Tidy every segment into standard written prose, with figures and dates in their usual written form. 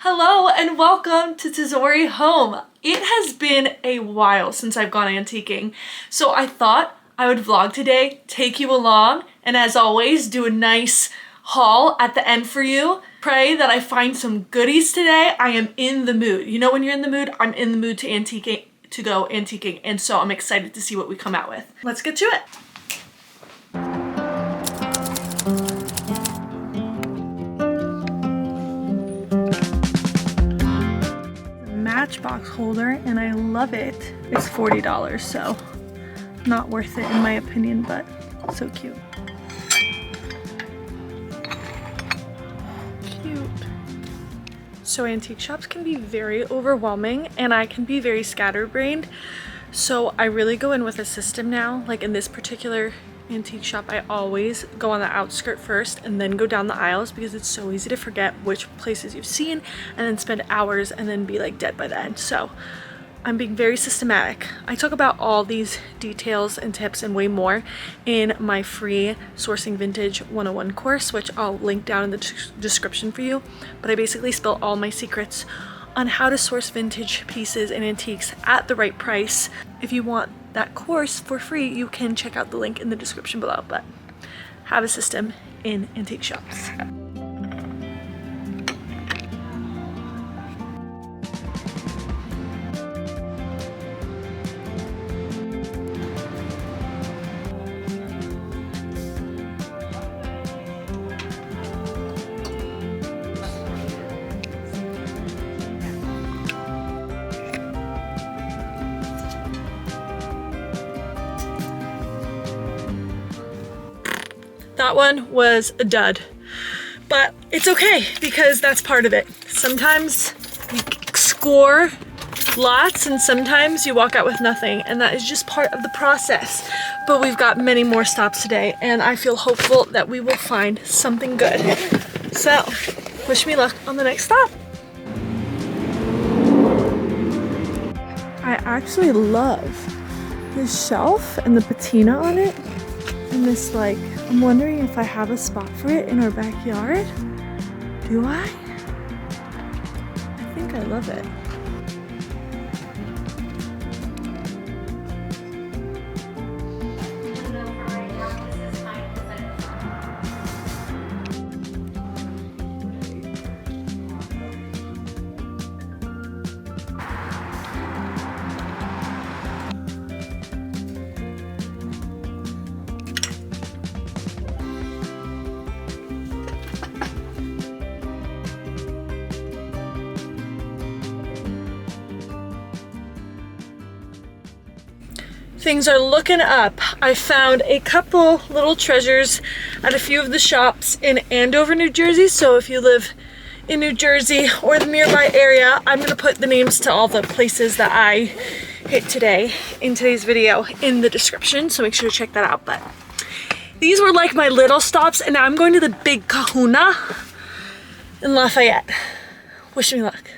Hello and welcome to Tesori Home. It has been a while since I've gone antiquing, so I thought I would vlog today, take you along, and as always, do a nice haul at the end for you. Pray that I find some goodies today. I am in the mood. You know when you're in the mood? I'm in the mood to go antiquing, and so I'm excited to see what we come out with. Let's get to it. Matchbox holder, and I love it. It's $40, so not worth it in my opinion, but so cute. Cute. So antique shops can be very overwhelming, and I can be very scatterbrained, so I really go in with a system now. Like in this particular antique shop, I always go on the outskirt first and then go down the aisles because it's so easy to forget which places you've seen and then spend hours and then be like dead by the end. So I'm being very systematic. I talk about all these details and tips and way more in my free Sourcing Vintage 101 course, which I'll link down in the description for you. But I basically spill all my secrets on how to source vintage pieces and antiques at the right price. If you want that course for free, you can check out the link in the description below, but have a system in antique shops. That one was a dud, but it's okay because that's part of it. Sometimes you score lots and sometimes you walk out with nothing, and that is just part of the process. But we've got many more stops today, and I feel hopeful that we will find something good. So wish me luck on the next stop. I actually love this shelf and the patina on it, and this, like, I'm wondering if I have a spot for it in our backyard. Do I? I think I love it. Things are looking up. I found a couple little treasures at a few of the shops in Andover, New Jersey. So if you live in New Jersey or the nearby area, I'm gonna put the names to all the places that I hit today in today's video in the description, so make sure to check that out. But these were like my little stops, and now I'm going to the big kahuna in Lafayette. Wish me luck.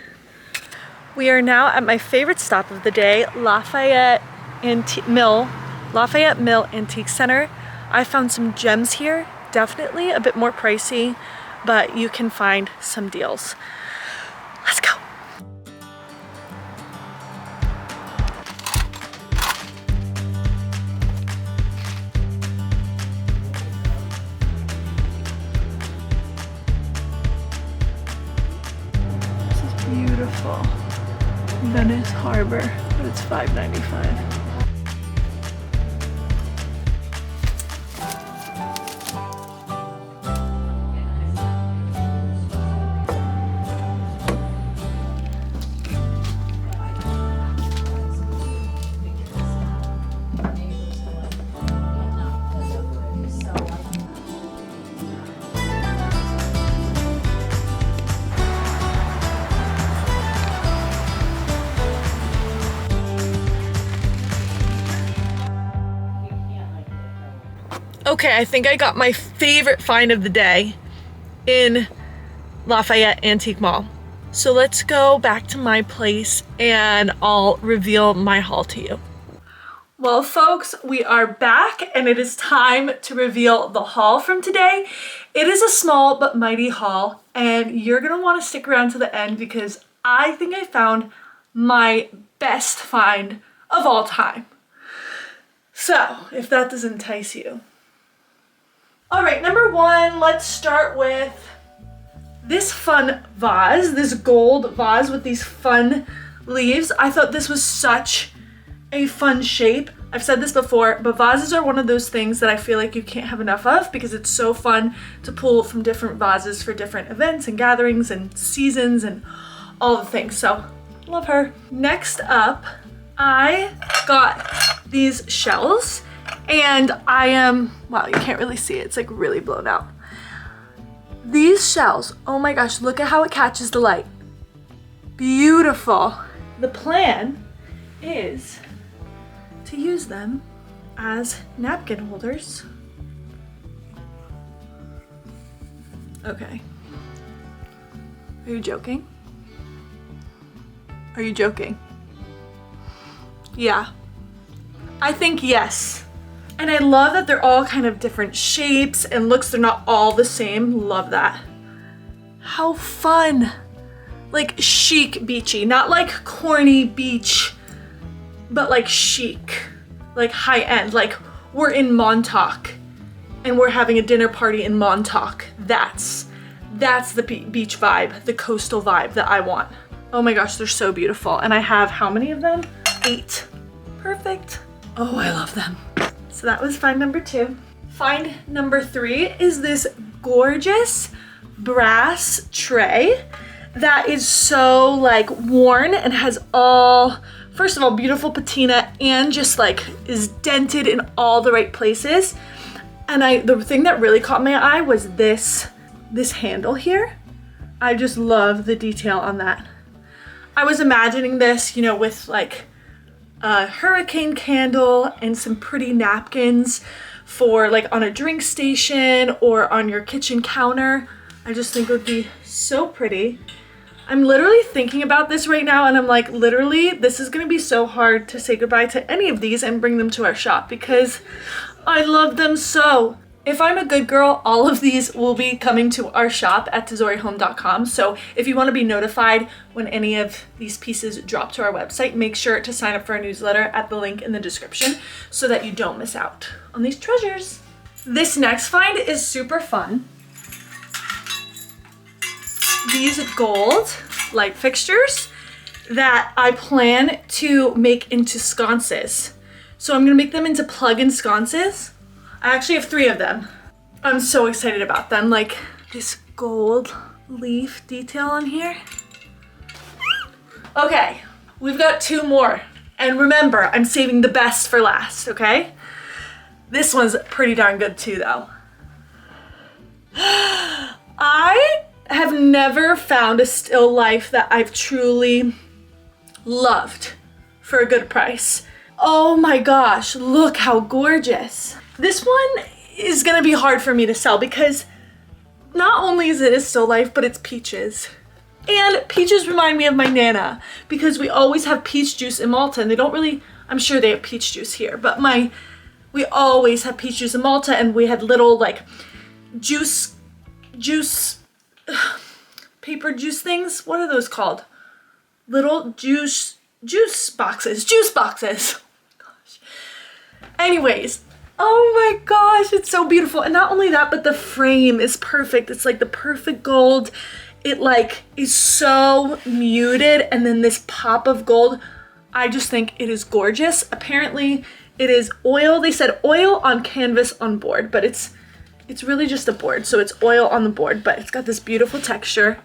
We are now at my favorite stop of the day, Lafayette Mill Antique Center. I found some gems here, definitely a bit more pricey, but you can find some deals. Let's go. This is beautiful. Venice Harbor, but it's $5.95. Okay, I think I got my favorite find of the day in Lafayette Antique Mall. So let's go back to my place and I'll reveal my haul to you. Well, folks, we are back and it is time to reveal the haul from today. It is a small but mighty haul, and you're gonna want to stick around to the end because I think I found my best find of all time. So, if that doesn't entice you. All right, number one, let's start with this fun vase, this gold vase with these fun leaves. I thought this was such a fun shape. I've said this before, but vases are one of those things that I feel like you can't have enough of because it's so fun to pull from different vases for different events and gatherings and seasons and all the things. So, love her. Next up, I got these shells and wow, you can't really see it. It's like really blown out. These shells, oh my gosh, look at how it catches the light. Beautiful. The plan is to use them as napkin holders. Okay. Are you joking? Are you joking? Yeah. I think yes. And I love that they're all kind of different shapes and looks. They're not all the same. Love that. How fun. Like chic beachy, not like corny beach, but like chic, like high end. Like we're in Montauk and we're having a dinner party in Montauk. That's the beach vibe, the coastal vibe that I want. Oh my gosh, they're so beautiful. And I have how many of them? 8. Perfect. Oh, I love them. So that was find number 2. Find number 3 is this gorgeous brass tray that is so like worn and has all, first of all, beautiful patina and just like is dented in all the right places. And the thing that really caught my eye was this handle here. I just love the detail on that. I was imagining this, you know, with like a hurricane candle and some pretty napkins for like on a drink station or on your kitchen counter. I just think it would be so pretty. I'm literally thinking about this right now and I'm like, literally, this is gonna be so hard to say goodbye to any of these and bring them to our shop because I love them so. If I'm a good girl, all of these will be coming to our shop at tezorihome.com. So if you want to be notified when any of these pieces drop to our website, make sure to sign up for our newsletter at the link in the description so that you don't miss out on these treasures. This next find is super fun. These gold light fixtures that I plan to make into sconces. So I'm gonna make them into plug-in sconces. I actually have 3 of them. I'm so excited about them. Like this gold leaf detail on here. Okay, we've got 2 more. And remember, I'm saving the best for last, okay? This one's pretty darn good too though. I have never found a still life that I've truly loved for a good price. Oh my gosh, look how gorgeous. This one is gonna be hard for me to sell because not only is it a still life, but it's peaches. And peaches remind me of my Nana because we always have peach juice in Malta and they don't really, I'm sure they have peach juice here, but we always have peach juice in Malta and we had little like juice, paper juice things. What are those called? Little juice boxes. Gosh. Anyways, oh my gosh, it's so beautiful. And not only that, but the frame is perfect. It's like the perfect gold. It like is so muted and then this pop of gold. I just think it is gorgeous. Apparently it is oil. They said oil on canvas on board, but it's really just a board. So it's oil on the board, but it's got this beautiful texture.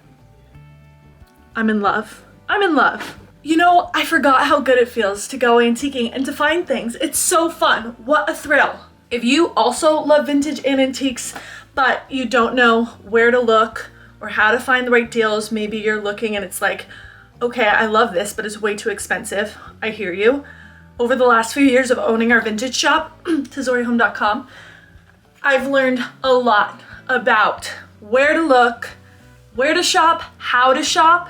I'm in love. I'm in love. You know, I forgot how good it feels to go antiquing and to find things. It's so fun. What a thrill. If you also love vintage and antiques, but you don't know where to look or how to find the right deals, maybe you're looking and it's like, okay, I love this, but it's way too expensive. I hear you. Over the last few years of owning our vintage shop, tezorihome.com, I've learned a lot about where to look, where to shop, how to shop,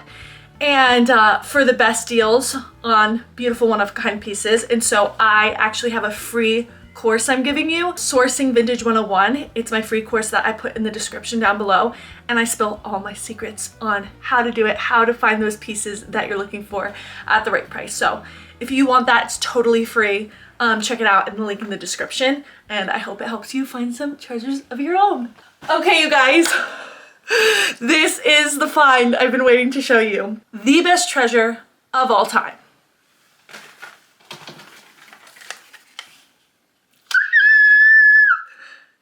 and for the best deals on beautiful one-of-a-kind pieces. And so I actually have a free course I'm giving you, Sourcing Vintage 101. It's my free course that I put in the description down below, and I spill all my secrets on how to do it, how to find those pieces that you're looking for at the right price. So if you want that, it's totally free. Check it out in the link in the description, and I hope it helps you find some treasures of your own. Okay, you guys, this is the find I've been waiting to show you. The best treasure of all time.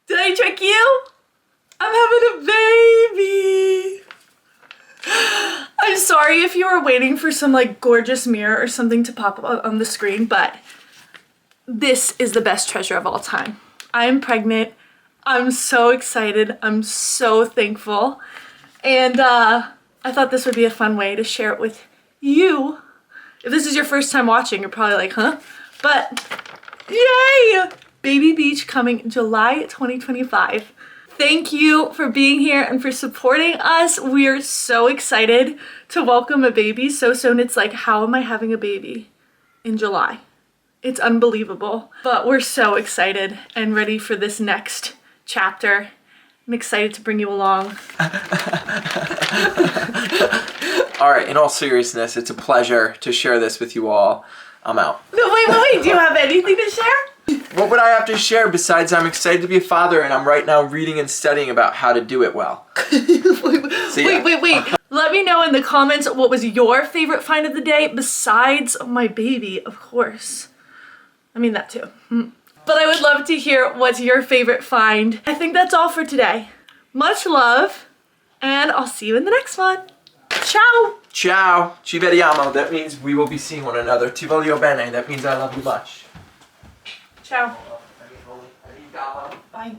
Did I trick you? I'm having a baby. I'm sorry if you were waiting for some like gorgeous mirror or something to pop up on the screen, but this is the best treasure of all time. I am pregnant. I'm so excited. I'm so thankful. And I thought this would be a fun way to share it with you. If this is your first time watching, you're probably like, huh? But yay! Baby Beach coming July 2025. Thank you for being here and for supporting us. We're so excited to welcome a baby so soon. It's like, how am I having a baby in July? It's unbelievable. But we're so excited and ready for this next chapter. I'm excited to bring you along. All right, in all seriousness, it's a pleasure to share this with you all. I'm out. No, wait. Do you have anything to share? What would I have to share besides I'm excited to be a father and I'm right now reading and studying about how to do it well. Wait. Let me know in the comments what was your favorite find of the day besides my baby, of course. I mean that too. But I would love to hear what's your favorite find. I think that's all for today. Much love, and I'll see you in the next one. Ciao! Ciao. Ci vediamo. That means we will be seeing one another. Ti voglio bene. That means I love you much. Ciao. Bye.